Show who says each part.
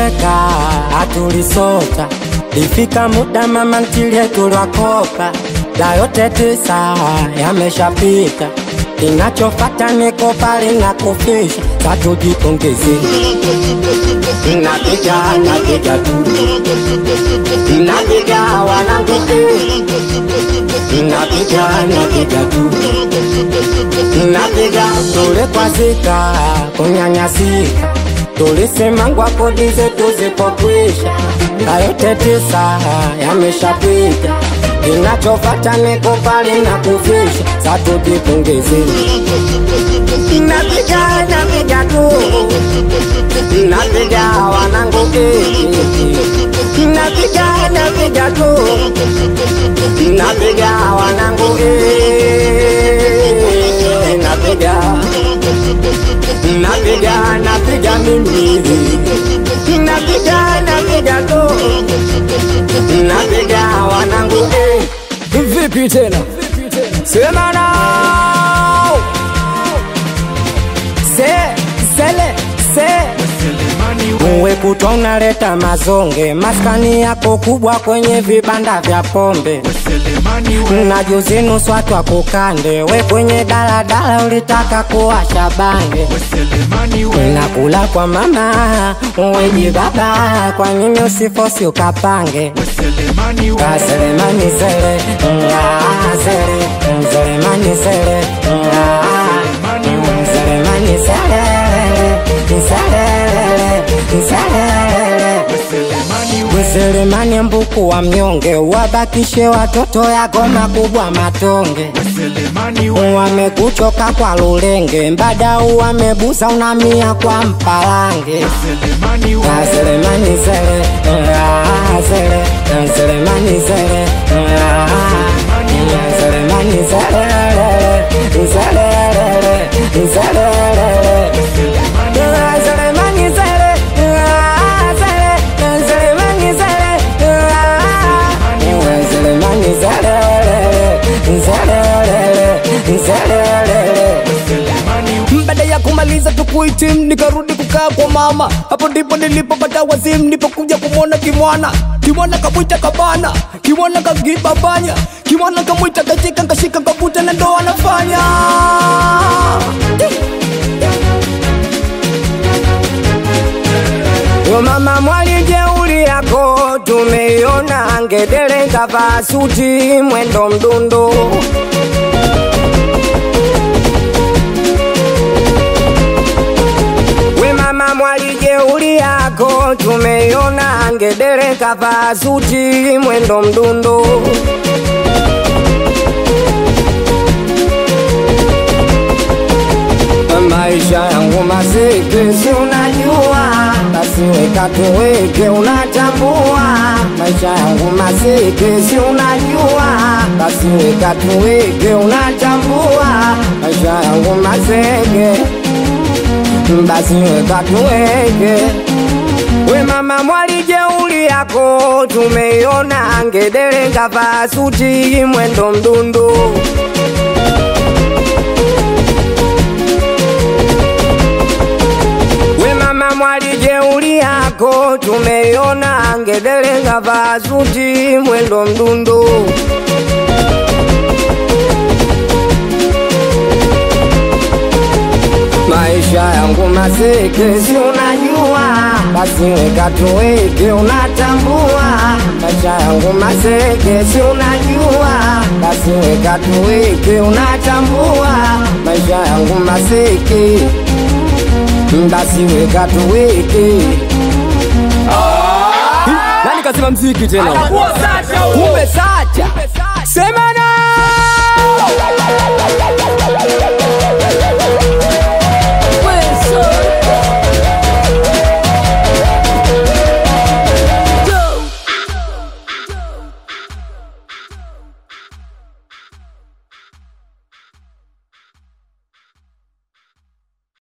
Speaker 1: tulicheka, atulisota. Ifika muda mama ntilie tuliwakopa. La yote tisa yameshapita, kinachofata niko pale na kufisha. Sasa jipongeze. Napiga tu, napiga wanangu tu, napiga tu, napiga tule kwa zika kunyanyasika. Tulisema ngwa kodi zetu zipokwisha. La yote tisa yameshapita, kinachofata niko pale na kufisha. Sasa tujipongeze. Napiga tu, napiga wanangu napiga tu, napiga wanangu napiga mimi napiga tu, napiga wanangu
Speaker 2: Vipi tena? Sema nao.
Speaker 1: Uwe kutwa unaleta mazonge, maskani yako kubwa kwenye vibanda vya pombe. Na juzi nusu watu wakukande, we kwenye daladala ulitaka kuwasha bange. Nakula kwa mama, uwe jibaba, kwa nini usifosi ukapange? Selemani sele, sele, Selemani sele, Selemani sele, Selemani mbuku wa mnyonge, wabakishe watoto yako makubwa matonge. Wamekuchoka kwa lulenge, mbada wamebusa unamia kwa mpalange. Selemani sele, sele, Selemani sele, Selemani sele,
Speaker 2: Baada ya kumaliza tukuitim nikarudi kukaa kwa mama. Hapo ndipo nilipopata wazimu, nilipokuja kumwona kimwana. Kimwana kamuita kabana, kimwana kagibabanya, kimwana kamuita kachika, kashika kabuta na ndo anafanya.
Speaker 1: Yo mama mwali jeuri yako tumeiona, ngedere kavaa suti mwendo mdundo. We mama mwali jeuri yako tumeiona, ngedere kavaa suti mwendo mdundo. Maisha yangu maseke si unajua, basi weka tuweke unatambua. Maisha yangu maseke si unajua, basi weka tuweke unatambua. Maisha yangu maseke, basi weka tuweke. We mama mwali jeuri yako tumeiona, ngedere kavaa suti mwendo mdundo. Mwali jeuri yako tumeiona, ngedere kavaa suti mwendo mdundo. Maisha yangu maseke si unajua, basi weka tuweke unatambua. Maisha yangu maseke si unajua, basi weka tuweke unatambua. Maisha yangu maseke, basi weka tuweke.
Speaker 2: Nani kasema mziki tena?
Speaker 3: Anakuwa sacha huo.